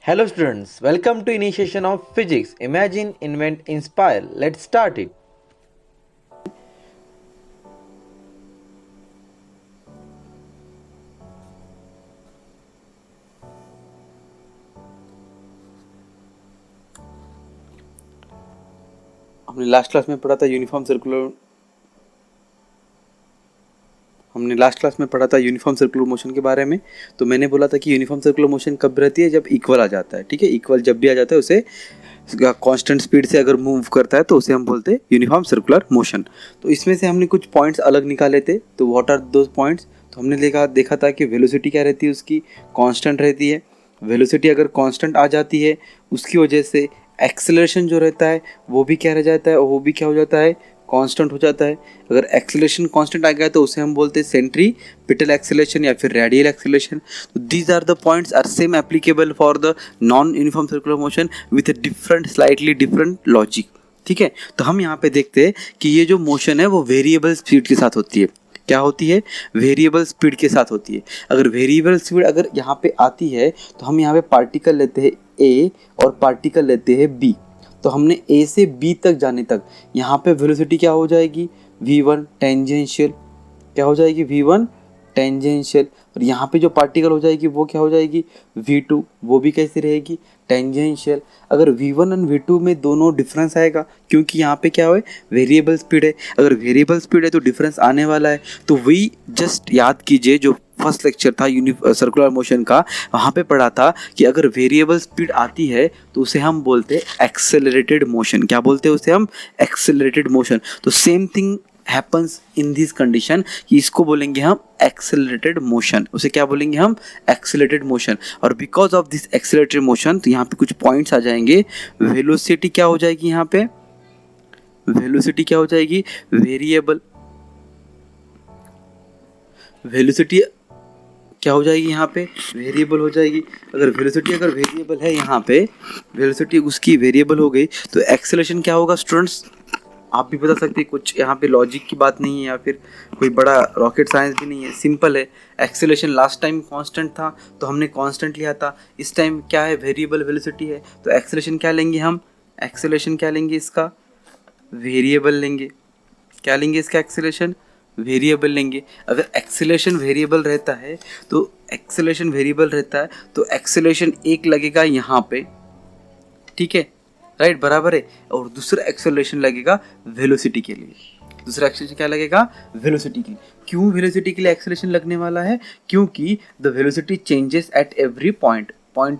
Hello students, welcome to initiation of physics. Imagine, invent, inspire. Let's start it. हमने last class में पढ़ा था uniform circular motion के बारे में। तो मैंने बोला था कि यूनिफॉर्म सर्कुलर मोशन कब रहती है, जब इक्वल आ जाता है। ठीक है, इक्वल जब भी आ जाता है उसे कांस्टेंट स्पीड से अगर मूव करता है तो उसे हम बोलते हैं यूनिफॉर्म सर्कुलर मोशन। तो इसमें से हमने कुछ पॉइंट्स अलग निकाले थे। तो व्हाट आर दोज पॉइंट्स? तो हमने देखा था कि वेलोसिटी क्या रहती है, उसकी कांस्टेंट रहती है। वेलोसिटी अगर कांस्टेंट आ जाती है उसकी वजह से एक्सेलरेशन जो रहता है वो भी क्या रह जाता है, और वो भी क्या हो जाता है, कांस्टेंट हो जाता है। अगर एक्सेलरेशन कांस्टेंट आ गया तो उसे हम बोलते हैं सेंट्रीपिटल एक्सेलरेशन या फिर रेडियल एक्सेलरेशन। तो these are the points are same applicable for the non uniform circular motion with a slightly different logic. ठीक है, तो हम यहाँ पे देखते हैं कि ये जो मोशन है वो वेरिएबल स्पीड के साथ होती है। क्या होती है? वेरिएबल स्पीड के साथ होती है। अगर वेरिएबल स्पीड अगर यहाँ पे आती है तो हम यहाँ पे पार्टिकल लेते हैं ए और पार्टिकल लेते हैं बी। तो हमने ए से बी तक जाने तक यहाँ पे वेलोसिटी क्या हो जाएगी, v1 टेंजेंशियल। क्या हो जाएगी? v1 tangential. और यहाँ पे जो पार्टिकल हो जाएगी वो क्या हो जाएगी, v2। वो भी कैसी रहेगी, टेंजेंशियल। अगर v1 और v2 में दोनों डिफरेंस आएगा, क्योंकि यहाँ पे क्या है, वेरिएबल स्पीड है। अगर वेरिएबल स्पीड है तो डिफरेंस आने वाला है। तो वही जस्ट याद कीजिए, जो फर्स्ट लेक्चर था सर्कुलर मोशन का, वहाँ पे पढ़ा था कि अगर वेरिएबल स्पीड आती है तो उसे हम बोलते हैं एक्सेलरेटेड मोशन। क्या बोलते हैं उसे हम? Accelerated motion. तो same thing happens in this condition कि इसको बोलेंगे हम एक्सेलरेटेड मोशन। उसे क्या बोलेंगे हम? Accelerated motion. और because of this accelerated motion, तो यहाँ पे कुछ पॉइंट्स आ जाएंगे। वेलोसिटी क्या हो जाएगी यहाँ पे? वेलोसिटी क्या हो जाएगी? वेलोसिटी क्या हो जाएगी यहाँ पे? वेरिएबल हो जाएगी। अगर वेरिएबल है यहाँ पे, वेलोसिटी उसकी वेरिएबल हो गई, तो एक्सेलरेशन क्या होगा स्टूडेंट्स? आप भी बता सकते हैं। कुछ यहाँ पे लॉजिक की बात नहीं है या फिर कोई बड़ा रॉकेट साइंस भी नहीं है, सिंपल है। एक्सेलरेशन लास्ट टाइम कांस्टेंट था तो हमने कांस्टेंट लिया था। इस टाइम क्या है, वेरिएबल वेलोसिटी है, तो एक्सेलरेशन क्या लेंगे हम? एक्सेलरेशन क्या लेंगे इसका? वेरिएबल लेंगे। क्या लेंगे इसका? एक्सेलरेशन वेरिएबल लेंगे। अगर एक्सेलरेशन वेरिएबल रहता है तो एक्सेलरेशन एक लगेगा यहाँ पे, ठीक है, राइट, बराबर है। और दूसरा एक्सेलरेशन लगेगा वेलोसिटी के लिए। दूसरा एक्सेलरेशन क्या लगेगा? वेलोसिटी के लिए। क्यों वेलोसिटी के लिए एक्सेलरेशन लगने वाला है? क्योंकि the velocity changes at every point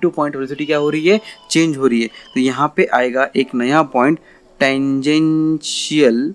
two point velocity क्या हो रही है? चेंज हो रही है। तो यहाँ पे आएगा एक नया पॉइंट, टेंजेंशियल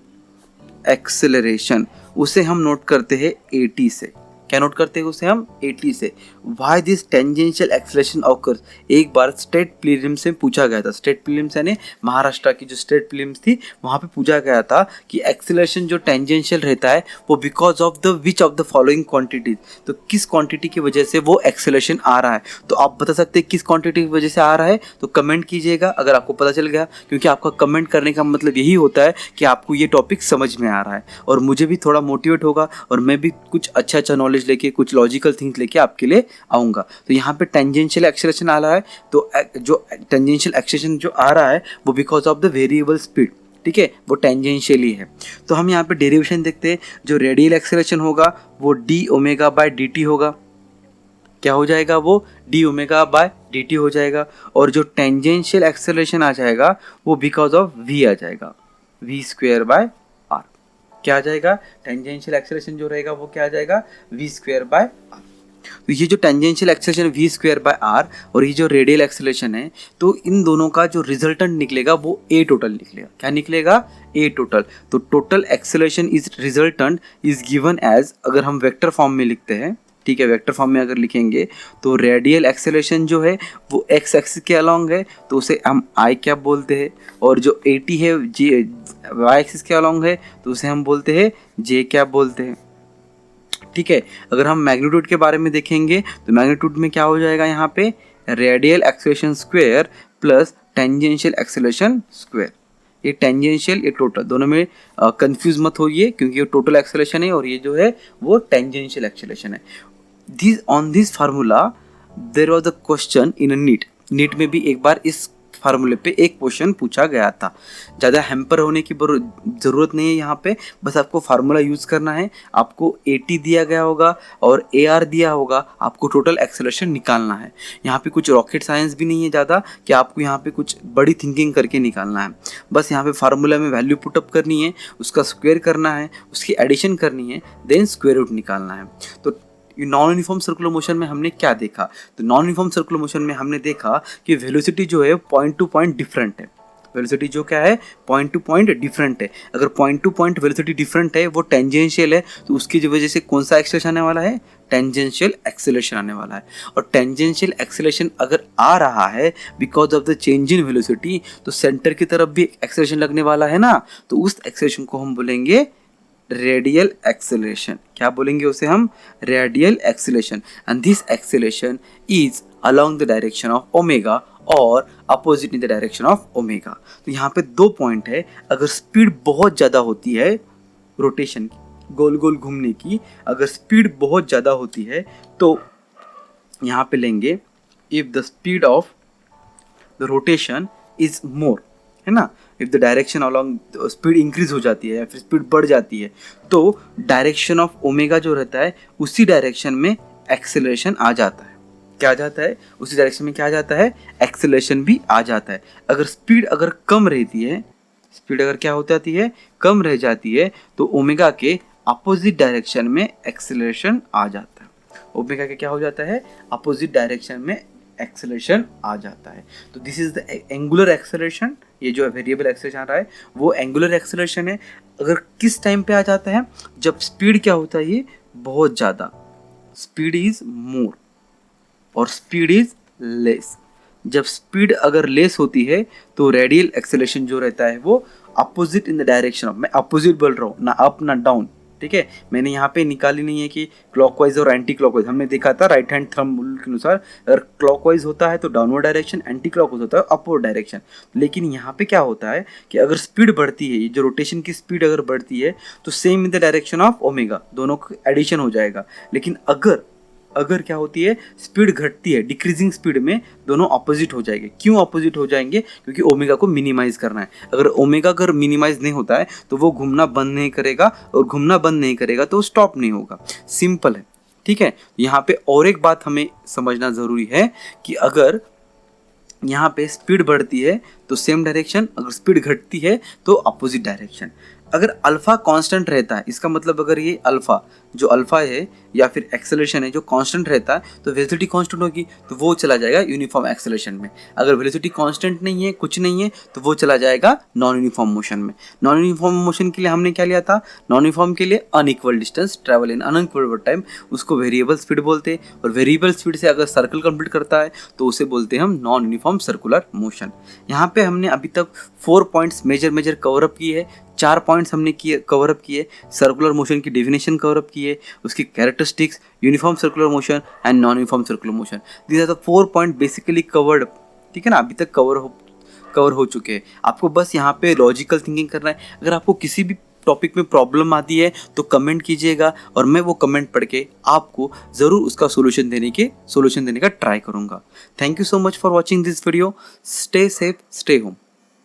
एक्सेलरेशन। उसे हम नोट करते हैं 80 से। क्या नोट करते हैं उसे हम? 80 से। Why this tangential acceleration occurs? एक बार स्टेट प्रीलिम्स से पूछा गया था। स्टेट प्रीलिम्स यानी महाराष्ट्र की जो स्टेट प्रीलिम्स थी वहाँ पे पूछा गया था कि एक्सेलरेशन जो टेंजेंशियल रहता है वो because of the which of the following quantities, तो किस क्वांटिटी की वजह से वो एक्सेलरेशन आ रहा है। तो आप बता सकते हैं किस क्वांटिटी की वजह से आ रहा है, तो कमेंट कीजिएगा अगर आपको पता चल गया, क्योंकि आपका कमेंट करने का मतलब यही होता है कि आपको ये टॉपिक समझ में आ रहा है और मुझे भी थोड़ा मोटिवेट होगा और मैं भी कुछ अच्छा नॉलेज लेके, कुछ लॉजिकल थिंग्स लेके आपके लिए आऊँगा। तो यहाँ पे टेंजेंशियल एक्सेलरेशन आ रहा है, तो जो टेंजेंशियल एक्सेलरेशन जो आ रहा है वो because of the variable speed, ठीक है, वो टेंजेंशियली है। तो हम यहाँ पे डेरिवेशन देखते हैं। जो रेडियल एक्सेलरेशन होगा वो D omega by D T होगा। क्या हो जाएगा वो? D omega by D T हो जाएगा। और जो टेंजेंशियल एक्सेलरेशन आ जाएगा वो बिकॉज ऑफ वी आ जाएगा, वी स्क्वायर बाय आर। क्या आ जाएगा? टेंजेंशियल एक्सेलरेशन जो रहेगा वो क्या आ जाएगा? V square by R. तो ये जो tangential acceleration V square by R और ये जो रेडियल एक्सेलरेशन है, तो इन दोनों का जो रिजल्टेंट निकलेगा वो ए टोटल निकलेगा। क्या निकलेगा? A total. तो total acceleration is resultant is given as, अगर हम वेक्टर फॉर्म में लिखते हैं, ठीक है, वेक्टर फॉर्म में अगर लिखेंगे तो रेडियल एक्सेलरेशन जो है वो एक्स एक्सिस के अलोंग है तो उसे हम आई कैप बोलते हैं। और जो 80 है जे वाई एक्सिस के अलोंग है तो उसे हम बोलते हैं जे कैप बोलते हैं, ठीक है। अगर हम मैग्नीट्यूड के बारे में देखेंगे तो मैग्नीट्यूड में क्या हो जाएगा यहाँ पे? Radial acceleration square plus tangential acceleration square. ये टेंजेंशियल, ये टोटल, दोनों में कंफ्यूज मत होइए, क्योंकि ये टोटल एक्सेलरेशन है और ये जो है वो टेंजेंशियल एक्सेलरेशन है। On this formula there was a question in a NEET. NEET में भी एक बार इस फार्मूले पे एक क्वेश्चन पूछा गया था। ज़्यादा हैम्पर होने की ज़रूरत नहीं है यहाँ पे, बस आपको फार्मूला यूज़ करना है। आपको AT दिया गया होगा और AR दिया होगा, आपको टोटल एक्सेलरेशन निकालना है। यहाँ पे कुछ रॉकेट साइंस भी नहीं है ज़्यादा कि आपको यहाँ पे कुछ बड़ी थिंकिंग करके निकालना है। बस यहाँ पे फार्मूला में वैल्यू पुटअप करनी है, उसका स्क्वायर करना है, उसकी एडिशन करनी है, देन स्क्वायर रूट निकालना है। तो नॉन यूनिफॉर्म सर्कुलर मोशन में हमने क्या देखा? तो नॉन यूनिफॉर्म सर्कुलर मोशन में हमने देखा कि वेलोसिटी जो है पॉइंट टू पॉइंट डिफरेंट है। वेलोसिटी जो क्या है, पॉइंट टू पॉइंट डिफरेंट है। अगर point two point velocity different है, वो टेंजेंशियल है, तो उसकी वजह से कौन सा एक्सेलरेशन आने वाला है? टेंजेंशियल एक्सेलरेशन आने वाला है। और टेंजेंशियल एक्सेलरेशन अगर आ रहा है because of the change in velocity, तो सेंटर की तरफ भी एक्सेलरेशन लगने वाला है ना, तो उस एक्सेलरेशन को हम बोलेंगे रेडियल एक्सेलरेशन। क्या बोलेंगे उसे हम? Radial acceleration. And this acceleration is along the direction of omega और opposite in the direction of omega. तो यहाँ पे 2 पॉइंट है। अगर स्पीड बहुत ज़्यादा होती है रोटेशन की, गोल गोल घूमने की, अगर स्पीड बहुत ज़्यादा होती है तो यहाँ पे लेंगे if the speed of the rotation is more, है ना, if the direction along speed increase हो जाती है या फिर स्पीड बढ़ जाती है, तो डायरेक्शन ऑफ ओमेगा जो रहता है उसी डायरेक्शन में एक्सेलरेशन आ जाता है। क्या आ जाता है? उसी डायरेक्शन में क्या आ जाता है? एक्सेलरेशन भी आ जाता है। अगर स्पीड अगर कम रहती है, स्पीड अगर क्या हो जाती है? कम रह जाती है, तो ओमेगा के अपोजिट डायरेक्शन में एक्सेलरेशन आ जाता है। ओमेगा के क्या हो जाता है? अपोजिट डायरेक्शन में एक्सेलरेशन आ जाता है। तो this is the angular acceleration. ये जो वेरिएबल एक्सेलरेशन आ रहा है वो एंगुलर एक्सेलरेशन है। अगर किस टाइम पे आ जाता है? जब स्पीड क्या होता है? ये बहुत ज़्यादा, स्पीड इज मोर और स्पीड इज लेस। जब स्पीड अगर लेस होती है तो रेडियल एक्सेलरेशन जो रहता है वो opposite in the direction of, मैं अपोजिट बोल रहा हूँ, ना अप ना डाउन, ठीक है। मैंने यहाँ पे निकाली नहीं है कि क्लॉकवाइज और एंटी क्लॉकवाइज। हमने देखा था राइट हैंड थंब रूल के अनुसार अगर क्लॉकवाइज होता है तो डाउनवर्ड डायरेक्शन, एंटी क्लॉकवाइज होता है अपवर्ड डायरेक्शन। लेकिन यहाँ पे क्या होता है कि अगर स्पीड बढ़ती है, ये जो रोटेशन की स्पीड अगर बढ़ती है तो same in the direction of omega, दोनों का एडिशन हो जाएगा। लेकिन अगर क्या होती है, स्पीड घटती है, डिक्रीजिंग स्पीड में दोनों ऑपोजिट हो जाएंगे। क्यों ऑपोजिट हो जाएंगे? क्योंकि ओमेगा को मिनिमाइज करना है। अगर ओमेगा अगर मिनिमाइज नहीं होता है तो वो घूमना बंद नहीं करेगा, और घूमना बंद नहीं करेगा तो स्टॉप नहीं होगा। सिंपल है, ठीक है। यहाँ पे और एक बात हमें समझना ज़रूरी है कि अगर यहाँ पे स्पीड बढ़ती है तो सेम डायरेक्शन, अगर स्पीड घटती है तो अपोजिट डायरेक्शन। अगर अल्फा कांस्टेंट रहता है, इसका मतलब अगर ये अल्फा जो अल्फा है या फिर एक्सेलरेशन है जो कांस्टेंट रहता है, तो वेलोसिटी कांस्टेंट होगी, तो वो चला जाएगा यूनिफॉर्म एक्सेलरेशन में। अगर वेलोसिटी कांस्टेंट नहीं है, कुछ नहीं है, तो वो चला जाएगा नॉन यूनिफॉर्म मोशन में। नॉन यूनिफॉर्म मोशन के लिए हमने क्या लिया था? नॉन यूनिफॉर्म के लिए unequal distance travel in unequal time, उसको वेरिएबल स्पीड बोलते हैं। और वेरिएबल स्पीड से अगर सर्कल कंप्लीट करता है तो उसे बोलते हैं हम नॉन यूनिफॉर्म सर्कुलर मोशन। यहाँ पे हमने अभी तक 4 पॉइंट्स मेजर कवर अप किए हैं। 4 पॉइंट्स हमने कवर अप किए। सर्कुलर मोशन की डेफिनेशन कवर अप किए, उसकी characteristics, uniform circular motion and non uniform circular motion. These are the 4 point basically covered, ठीक है ना, अभी तक कवर हो चुके हैं। आपको बस यहाँ पे लॉजिकल थिंकिंग करना है। अगर आपको किसी भी टॉपिक में प्रॉब्लम आती है तो कमेंट कीजिएगा, और मैं वो कमेंट पढ़ के आपको ज़रूर उसका सोल्यूशन देने का ट्राई करूँगा। Thank you so much for watching this video. Stay safe, stay home.